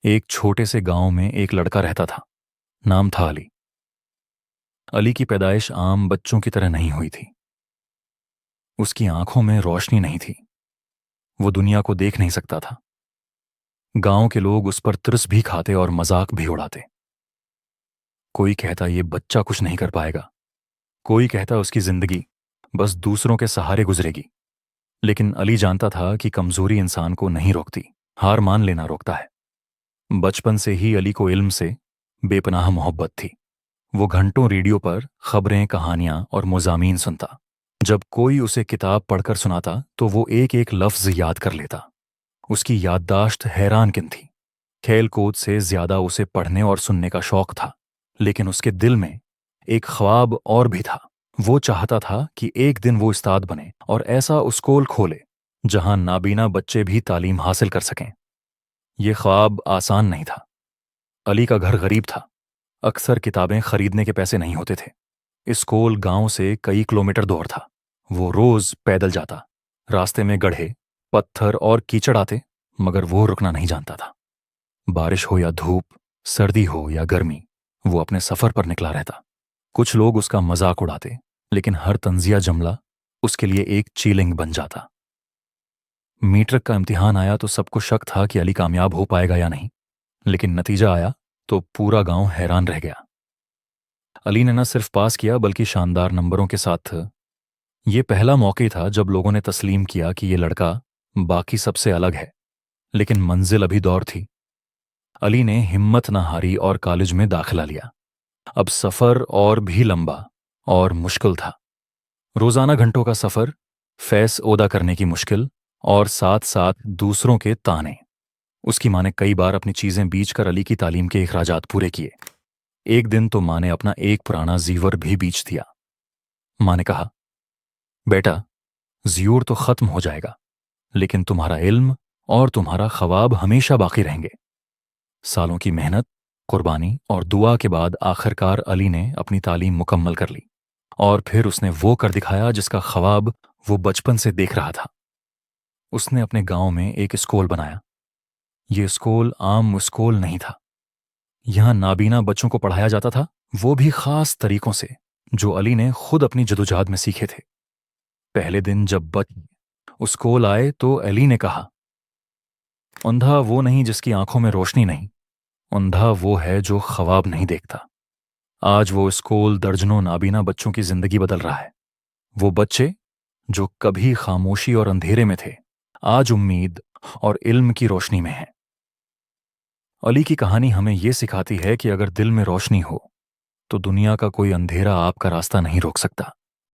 ایک چھوٹے سے گاؤں میں ایک لڑکا رہتا تھا۔ نام تھا علی۔ علی کی پیدائش عام بچوں کی طرح نہیں ہوئی تھی۔ اس کی آنکھوں میں روشنی نہیں تھی، وہ دنیا کو دیکھ نہیں سکتا تھا۔ گاؤں کے لوگ اس پر ترس بھی کھاتے اور مذاق بھی اڑاتے۔ کوئی کہتا یہ بچہ کچھ نہیں کر پائے گا، کوئی کہتا اس کی زندگی بس دوسروں کے سہارے گزرے گی۔ لیکن علی جانتا تھا کہ کمزوری انسان کو نہیں روکتی، ہار مان لینا روکتا ہے۔ بچپن سے ہی علی کو علم سے بے پناہ محبت تھی۔ وہ گھنٹوں ریڈیو پر خبریں، کہانیاں اور مضامین سنتا۔ جب کوئی اسے کتاب پڑھ کر سناتا تو وہ ایک ایک لفظ یاد کر لیتا۔ اس کی یادداشت حیران کن تھی۔ کھیل کود سے زیادہ اسے پڑھنے اور سننے کا شوق تھا، لیکن اس کے دل میں ایک خواب اور بھی تھا۔ وہ چاہتا تھا کہ ایک دن وہ استاد بنے اور ایسا اسکول کھولے جہاں نابینا بچے بھی تعلیم حاصل کر سکیں۔ یہ خواب آسان نہیں تھا۔ علی کا گھر غریب تھا، اکثر کتابیں خریدنے کے پیسے نہیں ہوتے تھے۔ اسکول گاؤں سے کئی کلومیٹر دور تھا۔ وہ روز پیدل جاتا، راستے میں گڑھے، پتھر اور کیچڑ آتے، مگر وہ رکنا نہیں جانتا تھا۔ بارش ہو یا دھوپ، سردی ہو یا گرمی، وہ اپنے سفر پر نکلا رہتا۔ کچھ لوگ اس کا مذاق اڑاتے، لیکن ہر طنزیہ جملہ اس کے لیے ایک چیلنج بن جاتا۔ میٹرک کا امتحان آیا تو سب کو شک تھا کہ علی کامیاب ہو پائے گا یا نہیں، لیکن نتیجہ آیا تو پورا گاؤں حیران رہ گیا۔ علی نے نہ صرف پاس کیا بلکہ شاندار نمبروں کے ساتھ۔ یہ پہلا موقع تھا جب لوگوں نے تسلیم کیا کہ یہ لڑکا باقی سب سے الگ ہے، لیکن منزل ابھی دور تھی۔ علی نے ہمت نہ ہاری اور کالج میں داخلہ لیا۔ اب سفر اور بھی لمبا اور مشکل تھا۔ روزانہ گھنٹوں کا سفر، فیس ادا کرنے کی مشکل اور ساتھ ساتھ دوسروں کے تانے۔ اس کی ماں نے کئی بار اپنی چیزیں بیچ کر علی کی تعلیم کے اخراجات پورے کیے۔ ایک دن تو ماں نے اپنا ایک پرانا زیور بھی بیچ دیا۔ ماں نے کہا، بیٹا، زیور تو ختم ہو جائے گا، لیکن تمہارا علم اور تمہارا خواب ہمیشہ باقی رہیں گے۔ سالوں کی محنت، قربانی اور دعا کے بعد آخرکار علی نے اپنی تعلیم مکمل کر لی، اور پھر اس نے وہ کر دکھایا جس کا خواب وہ بچپن سے دیکھ رہا تھا۔ اس نے اپنے گاؤں میں ایک اسکول بنایا۔ یہ اسکول عام اسکول نہیں تھا۔ یہاں نابینا بچوں کو پڑھایا جاتا تھا، وہ بھی خاص طریقوں سے جو علی نے خود اپنی جدوجہد میں سیکھے تھے۔ پہلے دن جب اسکول آئے تو علی نے کہا، اندھا وہ نہیں جس کی آنکھوں میں روشنی نہیں، اندھا وہ ہے جو خواب نہیں دیکھتا۔ آج وہ اسکول درجنوں نابینا بچوں کی زندگی بدل رہا ہے۔ وہ بچے جو کبھی خاموشی اور اندھیرے میں تھے، آج امید اور علم کی روشنی میں ہیں۔ علی کی کہانی ہمیں یہ سکھاتی ہے کہ اگر دل میں روشنی ہو تو دنیا کا کوئی اندھیرا آپ کا راستہ نہیں روک سکتا۔